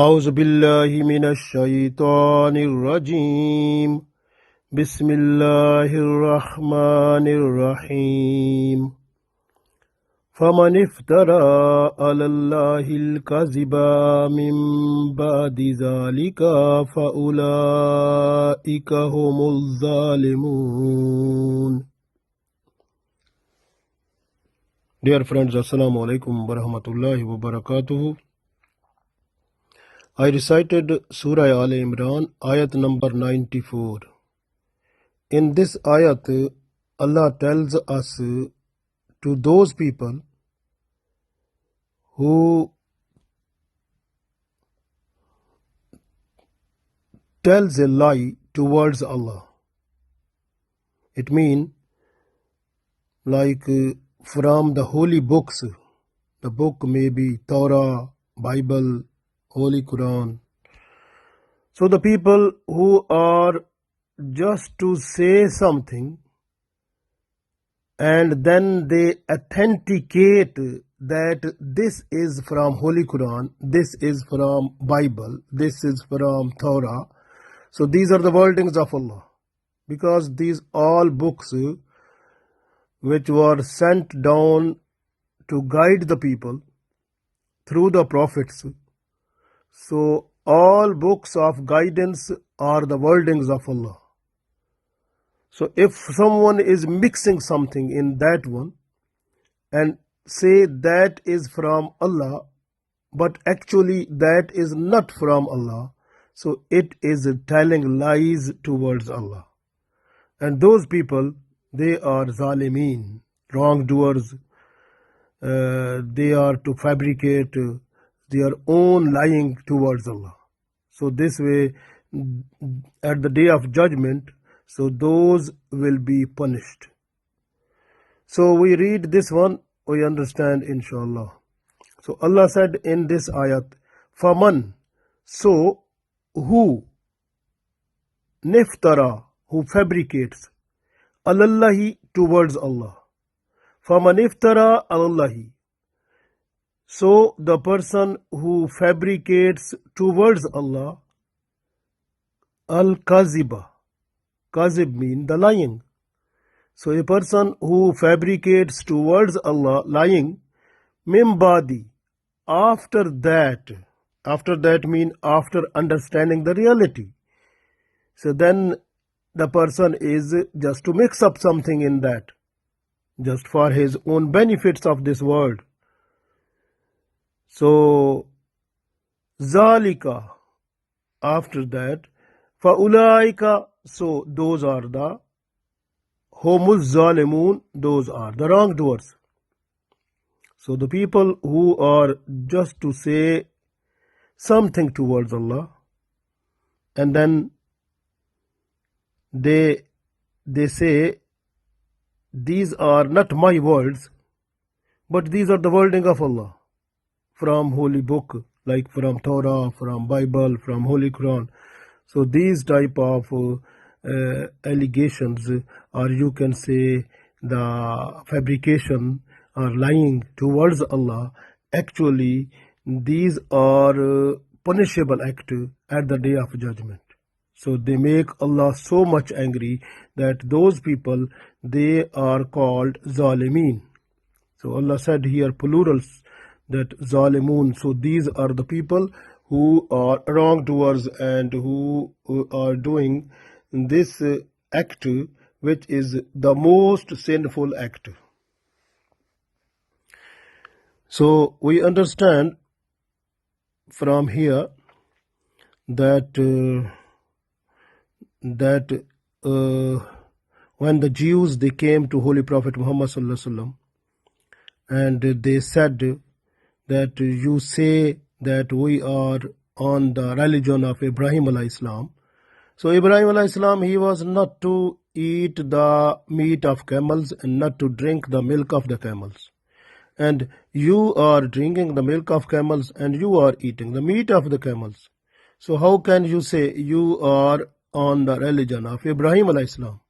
أعوذ بالله من الشيطان الرجيم بسم الله الرحمن الرحيم فمن افترى على الله الكذب من بعد ذلك فأولئك هم الظالمون. Dear friends, Assalamu alaikum wa rahmatullahi wa barakatuh. I recited Surah Al Imran, Ayat number 94. In this ayat, Allah tells us to those people who tells a lie towards Allah. It means like from the holy books, the book may be Torah, Bible, Holy Qur'an. So the people who are just to say something and then they authenticate that this is from Holy Quran, this is from Bible, this is from Torah. So these are the wordings of Allah, because these all books which were sent down to guide the people through the prophets. So all books of guidance are the wordings of Allah. So if someone is mixing something in that one and say that is from Allah, but actually that is not from Allah, so it is telling lies towards Allah. And those people, they are zalimeen, wrongdoers. They are to fabricate their own lying towards Allah. So this way, at the day of judgment, so those will be punished. So we read this one, we understand inshallah. So Allah said in this ayat, Faman, so who, niftara, who fabricates, alallahi, towards Allah. Faman iftara alallahi. So the person who fabricates towards Allah, al-kaziba. Kazib means the lying. So a person who fabricates towards Allah lying, mimbadi, after that means after understanding the reality. So then the person is just to mix up something in that, just for his own benefits of this world. So, zalika, after that, faulaika, so those are the humuz zalimun, those are the wrongdoers. So the people who are just to say something towards Allah, and then they say, these are not my words, but these are the wording of Allah. From holy book, like from Torah, from Bible, from Holy Quran. So these type of allegations, or you can say the fabrication or lying towards Allah, actually these are punishable act at the day of judgment. So they make Allah so much angry that those people, they are called zalimin. So Allah said here plurals, that zalimun. So these are the people who are wrongdoers and who are doing this act, which is the most sinful act. So we understand from here that when the Jews, they came to Holy Prophet Muhammad sallallahu alaihi wasallam, and they said that you say that we are on the religion of Ibrahim alayhi salam. So Ibrahim alayhi salam, he was not to eat the meat of camels and not to drink the milk of the camels. And you are drinking the milk of camels and you are eating the meat of the camels. So how can you say you are on the religion of Ibrahim alayhi salam?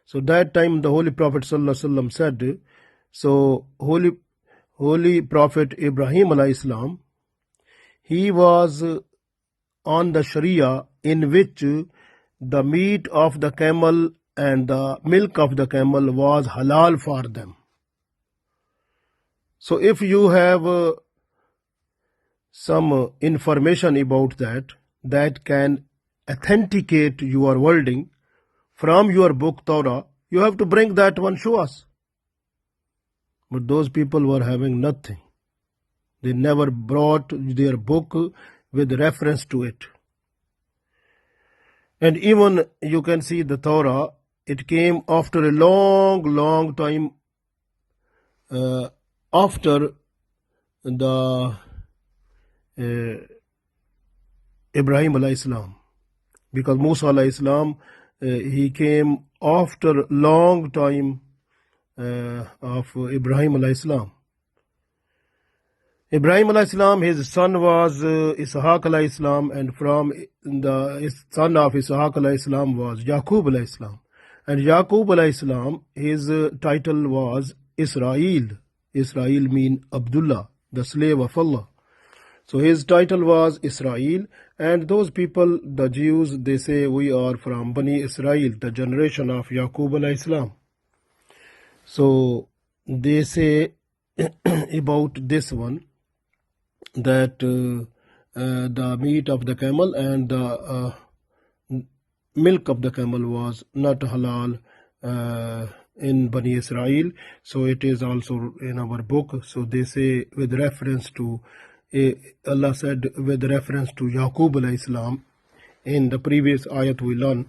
So that time the Holy Prophet sallallahu alaihi wasallam said, so Holy Prophet Ibrahim alayhi salam, he was on the Sharia in which the meat of the camel and the milk of the camel was halal for them. So if you have some information about that can authenticate your wording from your book Torah, you have to bring that one, show us. But those people were having nothing. They never brought their book with reference to it. And even you can see the Torah, it came after a long time after the Ibrahim alayhi salam, because Musa alayhi salam he came after long time of Ibrahim alayhi salam. Ibrahim alayhi salam, his son was Ishaq alayhi salam, and from the son of Ishaq alayhi salam was Yaqub alayhi salam. And Yaqub alayhi salam, his title was Israel. Israel mean Abdullah, the slave of Allah. So his title was Israel, and those people, the Jews, they say we are from Bani Israel, the generation of Yaqub alayhi salam. So they say about this one that the meat of the camel and the milk of the camel was not halal in Bani Israel. So it is also in our book. So they say with reference to Allah said with reference to Yaqub alayhi salam, in the previous ayat we learned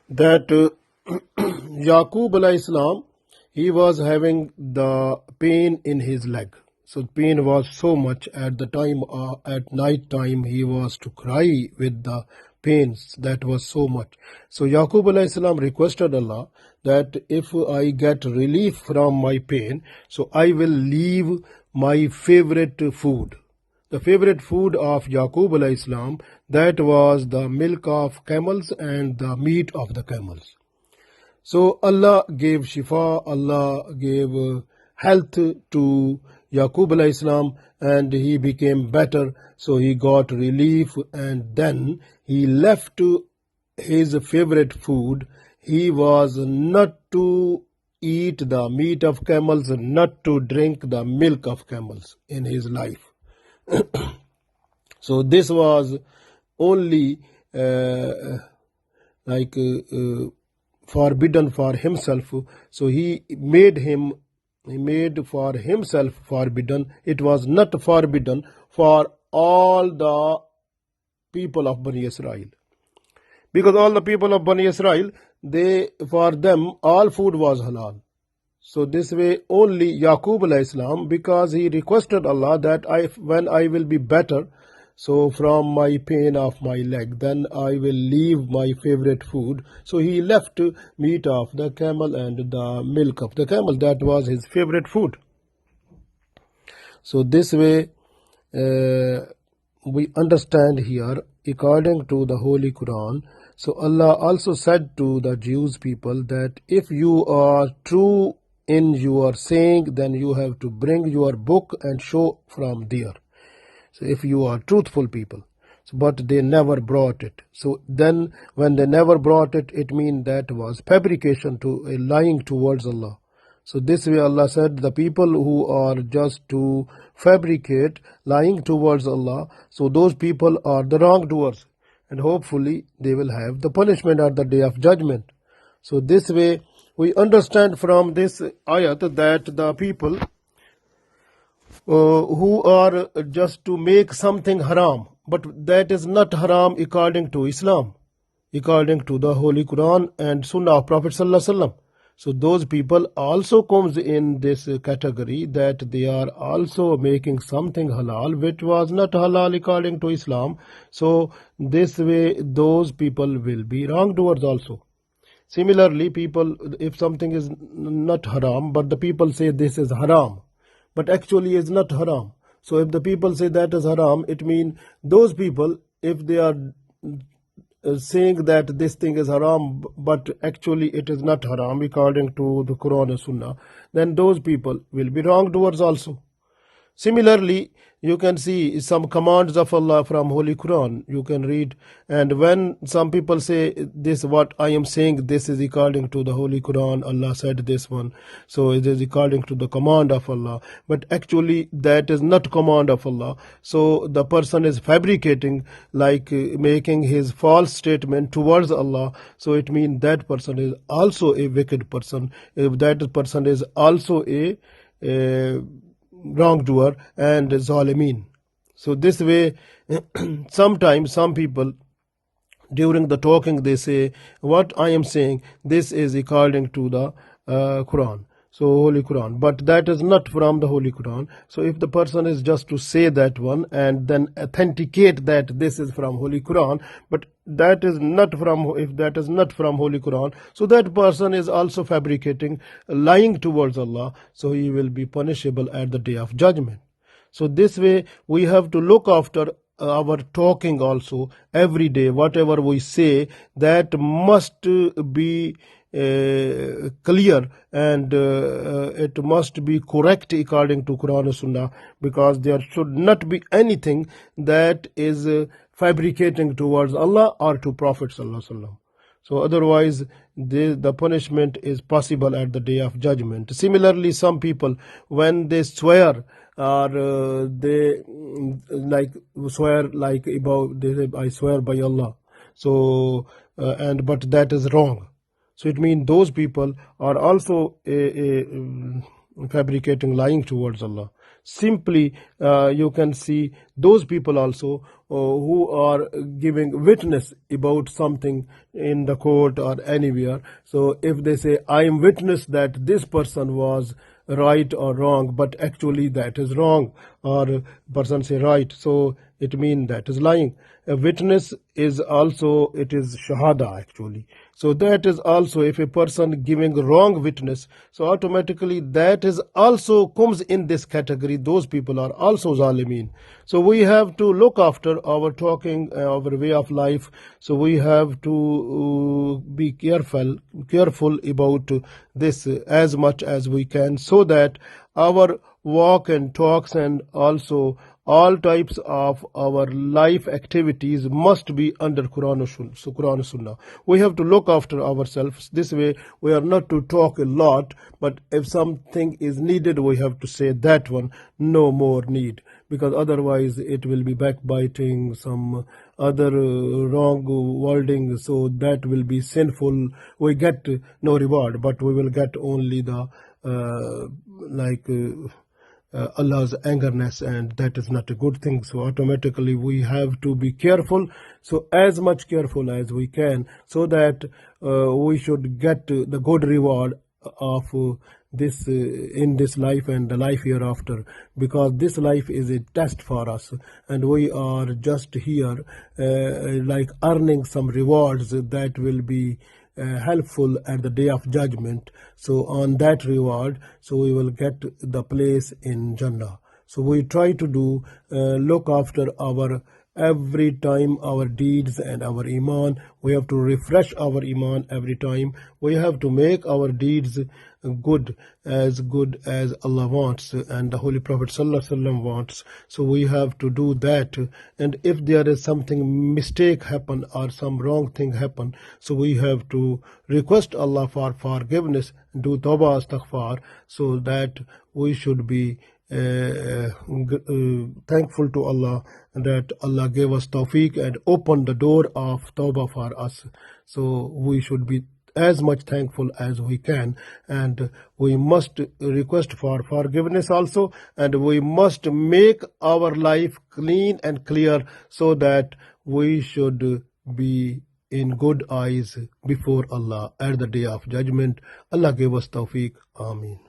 that Yaqub alayhi salam, he was having the pain in his leg. So pain was so much at the time, at night time he was to cry with the pains, that was so much. So Yaqub alayhi salam requested Allah that if I get relief from my pain, so I will leave my favorite food. The favorite food of Yaqub alayhi salam, that was the milk of camels and the meat of the camels. So Allah gave shifa, Allah gave health to Yaqub alayhi salam, and he became better. So he got relief, and then he left his favorite food. He was not to eat the meat of camels, not to drink the milk of camels in his life. So this was only forbidden for himself. So he made for himself forbidden. It was not forbidden for all the people of Bani Israel, because all the people of Bani Israel, for them all food was halal. So this way only Yaqub alayhi salam, because he requested Allah that when I will be better, so from my pain of my leg, then I will leave my favorite food. So he left meat of the camel and the milk of the camel. That was his favorite food. So this way we understand here, according to the Holy Quran. So Allah also said to the Jews people that if you are true in your saying, then you have to bring your book and show from there. So if you are truthful people. So, but they never brought it. So then when they never brought it, it means that was fabrication, to lying towards Allah. So this way Allah said the people who are just to fabricate, lying towards Allah, so those people are the wrongdoers, and hopefully they will have the punishment at the day of judgment. So this way we understand from this ayat that the people who are just to make something haram, but that is not haram according to Islam, according to the Holy Quran and Sunnah of Prophet Sallallahu Alaihi Wasallam. So those people also comes in this category, that they are also making something halal which was not halal according to Islam. So this way those people will be wrongdoers also. Similarly, people, if something is not haram, but the people say this is haram, but actually is not haram. So if the people say that is haram, it means those people, if they are saying that this thing is haram, but actually it is not haram according to the Quran and Sunnah, then those people will be wrongdoers also. Similarly, you can see some commands of Allah from Holy Quran. You can read, and when some people say this, what I am saying, this is according to the Holy Quran. Allah said this one, so it is according to the command of Allah. But actually, that is not command of Allah. So the person is fabricating, like making his false statement towards Allah. So it means that person is also a wicked person. If that person is also a wrongdoer and zalimeen. So this way, sometimes some people during the talking they say, what I am saying, this is according to the Quran, so Holy Quran, but that is not from the Holy Quran. So if the person is just to say that one and then authenticate that this is from Holy Quran, but that is not from, if that is not from Holy Quran, so that person is also fabricating, lying towards Allah, so he will be punishable at the day of judgment. So this way we have to look after our talking also every day. Whatever we say, that must be clear, and it must be correct according to Quran and Sunnah, because there should not be anything that is fabricating towards Allah or to Prophet Sallallahu Alaihi Wasallam. So otherwise the punishment is possible at the day of judgment. Similarly, some people, when they swear, or they like swear like about, they say, I swear by Allah, so and but that is wrong. So it means those people are also fabricating, lying towards Allah. Simply, you can see those people also who are giving witness about something in the court or anywhere. So if they say, I am witness that this person was right or wrong, but actually that is wrong, or person say right, so it means that is lying. A witness is also, it is shahada actually. So that is also, if a person giving wrong witness, so automatically that is also comes in this category. Those people are also zalimeen. So we have to look after our talking, our way of life. So we have to be careful about this as much as we can, so that our walk and talks and also all types of our life activities must be under Quran and Sunnah. We have to look after ourselves. This way we are not to talk a lot, but if something is needed, we have to say that one, no more need, because otherwise it will be backbiting, some other wrong wording, so that will be sinful. We get no reward, but we will get only the Allah's angerness, and that is not a good thing. So automatically we have to be careful, so as much careful as we can, so that we should get the good reward of this in this life and the life hereafter, because this life is a test for us, and we are just here like earning some rewards that will be helpful at the day of judgment. So on that reward, so we will get the place in Jannah. So we try to do look after our every time our deeds and our iman. We have to refresh our iman every time. We have to make our deeds good as Allah wants and the Holy Prophet Sallallahu Alaihi Wasallam wants. So we have to do that. And if there is something mistake happen or some wrong thing happen, so we have to request Allah for forgiveness, do tawbah astaghfar, so that we should be thankful to Allah that Allah gave us tawfiq and opened the door of tawbah for us. So we should be as much thankful as we can, and we must request for forgiveness also, and we must make our life clean and clear, so that we should be in good eyes before Allah at the day of judgment. Allah give us tawfiq. Ameen.